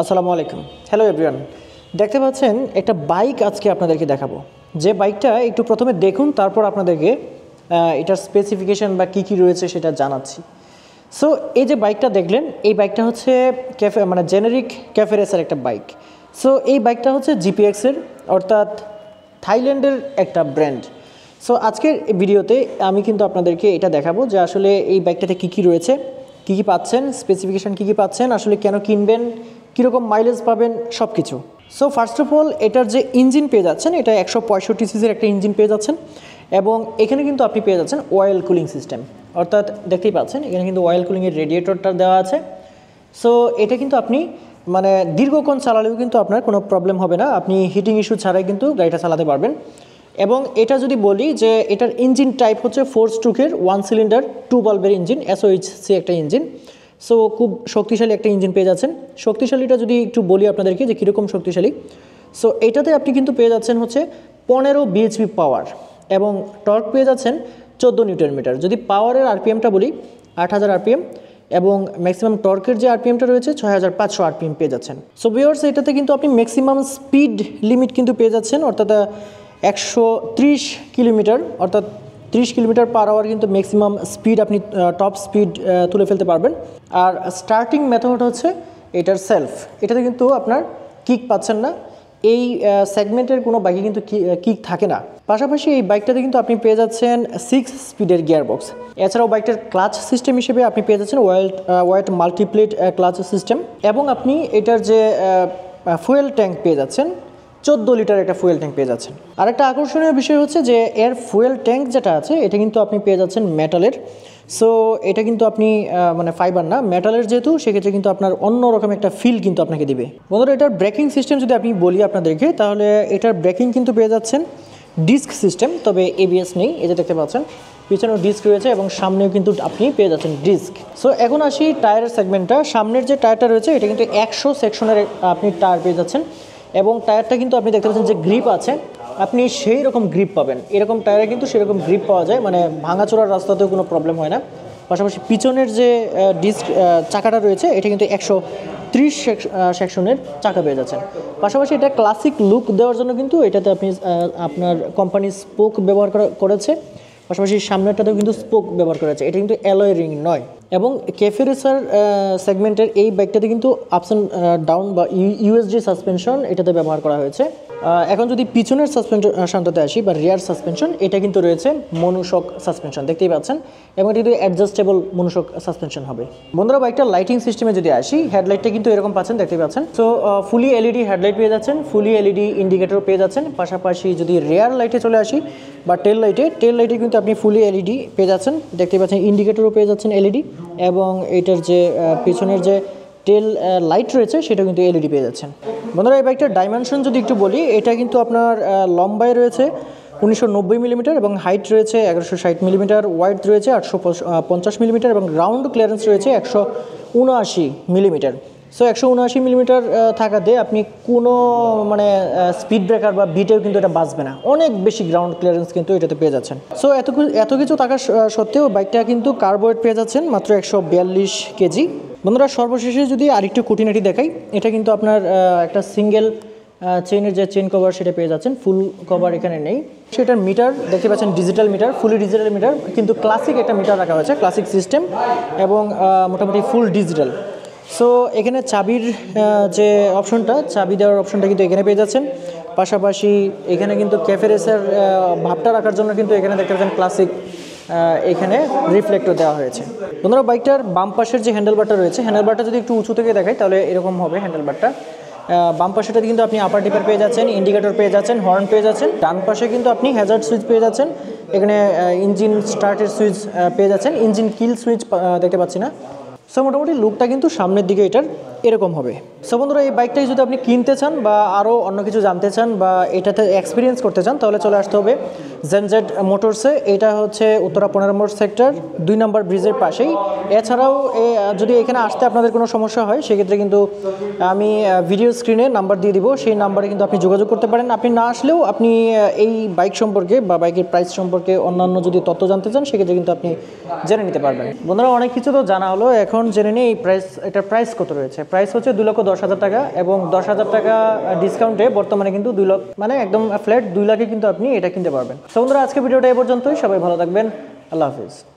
আসসালামু আলাইকুম। Hello everyone, দেখতে পাচ্ছেন একটা বাইক আজকে আপনাদেরকে দেখাবো। যে বাইকটা একটু প্রথমে দেখুন, তারপর আপনাদেরকে এটার স্পেসিফিকেশান বা কী কী রয়েছে সেটা জানাচ্ছি। সো এই যে বাইকটা দেখলেন, এই বাইকটা হচ্ছে জেনেরিক ক্যাফে রেসার একটা বাইক। সো এই বাইকটা হচ্ছে জিপিএক্সের, অর্থাৎ থাইল্যান্ডের একটা ব্র্যান্ড। সো আজকের ভিডিওতে আমি কিন্তু আপনাদেরকে এটা দেখাবো যে আসলে এই বাইকটাতে কী কী রয়েছে, কী কী পাচ্ছেন, স্পেসিফিকেশান কী কী পাচ্ছেন, আসলে কেন কিনবেন, কীরকম মাইলেজ পাবেন, সব কিছু। সো ফার্স্ট অফ অল এটার যে ইঞ্জিন পেয়ে যাচ্ছেন, এটা 165 সিসির একটা ইঞ্জিন পেয়ে যাচ্ছেন, এবং এখানে কিন্তু আপনি পেয়ে যাচ্ছেন অয়েল কুলিং সিস্টেম। অর্থাৎ দেখতেই পাচ্ছেন এখানে কিন্তু অয়েল কুলিংয়ের রেডিয়েটরটা দেওয়া আছে। সো এটা কিন্তু আপনি দীর্ঘক্ষণ চালালেও কিন্তু আপনার কোনো প্রবলেম হবে না, আপনি হিটিং ইস্যু ছাড়াই কিন্তু গাড়িটা চালাতে পারবেন। এবং এটা যদি বলি যে এটার ইঞ্জিন টাইপ হচ্ছে 4 স্ট্রোকের 1 সিলিন্ডার 2 বাল্বের ইঞ্জিন, SOHC একটা ইঞ্জিন। সো খুব শক্তিশালী একটা ইঞ্জিন পেয়ে যাচ্ছেন। শক্তিশালীটা যদি একটু বলি আপনাদেরকে যে কীরকম শক্তিশালী, সো এটাতে আপনি কিন্তু পেয়ে যাচ্ছেন হচ্ছে 15 bhp পাওয়ার, এবং টর্ক পেয়ে যাচ্ছেন 14 নিউটন মিটার। যদি পাওয়ারের আরপিএমটা বলি 8000 আরপিএম, এবং ম্যাক্সিমাম টর্কের যে আরপিএমটা রয়েছে 6500 আরপিএম পেয়ে যাচ্ছেন। সো ভিউয়ার্স, এটাতে কিন্তু আপনি ম্যাক্সিমাম স্পিড লিমিট কিন্তু পেয়ে যাচ্ছেন, অর্থাৎ 130 কিলোমিটার, অর্থাৎ 30 কিলোমিটার পার আওয়ার কিন্তু ম্যাক্সিমাম স্পিড, আপনি টপ স্পিড তুলে ফেলতে পারবেন। আর স্টার্টিং মেথড হচ্ছে এটার সেলফ, এটাতে কিন্তু আপনার কিক পাচ্ছেন না। এই সেগমেন্টের কোনো বাইকে কিন্তু কিক থাকে না। পাশাপাশি এই বাইকটাতে কিন্তু আপনি পেয়ে যাচ্ছেন 6 স্পিডের গিয়ারবক্স। এছাড়াও বাইকটার ক্লাচ সিস্টেম হিসেবে আপনি পেয়ে যাচ্ছেন ওয়েট মাল্টিপ্লেট ক্লাচ সিস্টেম, এবং আপনি এটার যে ফুয়েল ট্যাঙ্ক পেয়ে যাচ্ছেন 14 লিটার একটা ফুয়েল ট্যাঙ্ক পেয়ে যাচ্ছেন। আরেকটা আকর্ষণীয় বিষয় হচ্ছে যে এর ফুয়েল ট্যাঙ্ক যেটা আছে এটা কিন্তু আপনি পেয়ে যাচ্ছেন মেটালের। সো এটা কিন্তু আপনি ফাইবার না, মেটালের যেহেতু, সেক্ষেত্রে কিন্তু আপনার অন্যরকম একটা ফিল কিন্তু আপনাকে দিবে। বন্ধুরা, এটার ব্রেকিং সিস্টেম যদি আপনি বলি আপনাদেরকে, তাহলে এটার ব্রেকিং কিন্তু পেয়ে যাচ্ছেন ডিস্ক সিস্টেম, তবে ABS নেই। এই যে দেখতে পাচ্ছেন পিছনেও ডিস্ক রয়েছে, এবং সামনেও কিন্তু আপনি পেয়ে যাচ্ছেন ডিস্ক। সো এখন আসি টায়ারের সেগমেন্টটা। সামনের যে টায়ারটা রয়েছে এটা কিন্তু 100 সেকশনের আপনি টায়ার পেয়ে যাচ্ছেন, এবং টায়ারটা কিন্তু আপনি দেখতে পাচ্ছেন যে গ্রিপ আছে, আপনি সেই রকম গ্রিপ পাবেন। এরকম টায়ারে কিন্তু সেরকম গ্রিপ পাওয়া যায়, ভাঙাচোরার রাস্তাতেও কোনো প্রবলেম হয় না। পাশাপাশি পিছনের যে ডিস্ক চাকাটা রয়েছে এটা কিন্তু 130 সেকশনের চাকা পেয়ে যাচ্ছেন। পাশাপাশি এটা ক্লাসিক লুক দেওয়ার জন্য কিন্তু এটাতে আপনি আপনার কোম্পানি স্পোক ব্যবহার করেছে। পাশাপাশি সামনেরটাতেও কিন্তু স্পোক ব্যবহার করেছে, এটা কিন্তু অ্যালয় রিং নয়। এবং ক্যাফে রেসার সেগমেন্টের এই বাইকটাতে কিন্তু আপস অ্যান্ড ডাউন বা USD সাসপেনশন এটাতে ব্যবহার করা হয়েছে। এখন যদি পিছনের সাসপেনশনটাতে আসি বা রিয়ার সাসপেনশন, এটা কিন্তু রয়েছে মনোশক সাসপেনশন, দেখতেই পাচ্ছেন, এবং এটা কিন্তু অ্যাডজাস্টেবল মনোশক সাসপেনশন হবে। বন্ধুরা, বাইকটার লাইটিং সিস্টেমে যদি আসি, হেডলাইটটা কিন্তু এরকম পাচ্ছেন, দেখতেই পাচ্ছেন। সো ফুলি LED হেডলাইট পেয়ে যাচ্ছেন, ফুলি LED ইন্ডিকেটর পেয়ে যাচ্ছেন। পাশাপাশি যদি রেয়ার লাইটে চলে আসি বা টেল লাইটে কিন্তু আপনি ফুলি LED পেয়ে যাচ্ছেন, দেখতেই পাচ্ছেন। ইন্ডিকেটরও পেয়ে যাচ্ছেন LED, এবং এটার যে পিছনের যে টেল লাইট রয়েছে সেটা কিন্তু LED পেয়ে যাচ্ছেন। বন্ধুরা, এই বাইকটার ডাইমেনশন যদি একটু বলি, এটা কিন্তু আপনার লম্বায় রয়েছে 1990 মিলিমিটার, এবং হাইট রয়েছে 1160 মিলিমিটার, ওয়াইড রয়েছে 850 মিলিমিটার, এবং গ্রাউন্ড ক্লিয়ারেন্স রয়েছে 179 মিলিমিটার। সো 179 মিলিমিটার থাকাতে আপনি কোনো স্পিড ব্রেকার বা বিটেও কিন্তু এটা বাঁচবে না, অনেক বেশি গ্রাউন্ড ক্লিয়ারেন্স কিন্তু এটাতে পেয়ে যাচ্ছেন। সো এত কিছু থাকা সত্ত্বেও বাইকটা কিন্তু কার্বোয়েট পেয়ে যাচ্ছেন মাত্র 142 কেজি। বন্ধুরা, সর্বশেষে যদি আরেকটু খুঁটিনাটি দেখাই, এটা কিন্তু আপনার একটা সিঙ্গেল চেইনের যে চেইন কভার সেটা পেয়ে যাচ্ছেন, ফুল কভার এখানে নেই। সেটার মিটার দেখতে পাচ্ছেন digital meter, fully digital meter, কিন্তু ক্লাসিক একটা মিটার রাখা হয়েছে, ক্লাসিক সিস্টেম, এবং মোটামুটি ফুল ডিজিটাল। সো এখানে চাবির যে অপশনটা, চাবি দেওয়ার অপশনটা কিন্তু এখানে পেয়ে যাচ্ছেন। পাশাপাশি এখানে কিন্তু ক্যাফে রেসার ভাবটা রাখার জন্য কিন্তু এখানে দেখতে পাচ্ছেন ক্লাসিক এখানে রিফ্লেক্টর দেওয়া হয়েছে। বন্ধুরা, বাইকটার বাম পাশের যে হ্যান্ডেলবারটা রয়েছে, হ্যান্ডেলবারটা যদি একটু উঁচু থেকে দেখাই তাহলে এরকম হবে হ্যান্ডেলবারটা। বাম পাশেটাতে কিন্তু আপনি আপার টিপার পেয়ে যাচ্ছেন, ইন্ডিকেটর পেয়ে যাচ্ছেন, হর্ন পেয়ে যাচ্ছেন। ডান পাশে কিন্তু আপনি হ্যাজার্ড সুইচ পেয়ে যাচ্ছেন, এখানে ইঞ্জিন স্টার্টের সুইচ পেয়ে যাচ্ছেন, ইঞ্জিন কিল সুইচ দেখতে পাচ্ছি না। সো মোটামুটি লুকটা কিন্তু সামনের দিকে এটার এরকম হবে। সো বন্ধুরা, এই বাইকটাই যদি আপনি কিনতে চান বা আরও অন্য কিছু জানতে চান বা এটাতে এক্সপিরিয়েন্স করতে চান, তাহলে চলে আসতে হবে জেনজেড মোটরসে। এটা হচ্ছে উত্তরা 15 নম্বর সেক্টর 2 নম্বর ব্রিজের পাশেই। এছাড়াও যদি এখানে আসতে আপনাদের কোনো সমস্যা হয়, সেক্ষেত্রে কিন্তু আমি ভিডিও স্ক্রিনে নাম্বার দিয়ে দিব, সেই নাম্বারে কিন্তু আপনি যোগাযোগ করতে পারেন। আপনি না আসলেও আপনি এই বাইক সম্পর্কে বা বাইকের প্রাইস সম্পর্কে অন্যান্য যদি তথ্য জানতে চান, সেক্ষেত্রে কিন্তু আপনি জেনে নিতে পারবেন। বন্ধুরা, অনেক কিছু তো জানা হলো, এখন জেনে নিই এটার প্রাইস কত রয়েছে। প্রাইস হচ্ছে 2,10,000 টাকা এবং 10,000 টাকা ডিসকাউন্টে বর্তমানে কিন্তু 2 লাখ মানে একদম ফ্ল্যাট 2 লাখে কিন্তু আপনি এটা কিনতে পারবেন। তো বন্ধুরা আজকে ভিডিওটা এই পর্যন্তই, সবাই ভালো থাকবেন, আল্লাহ হাফিজ।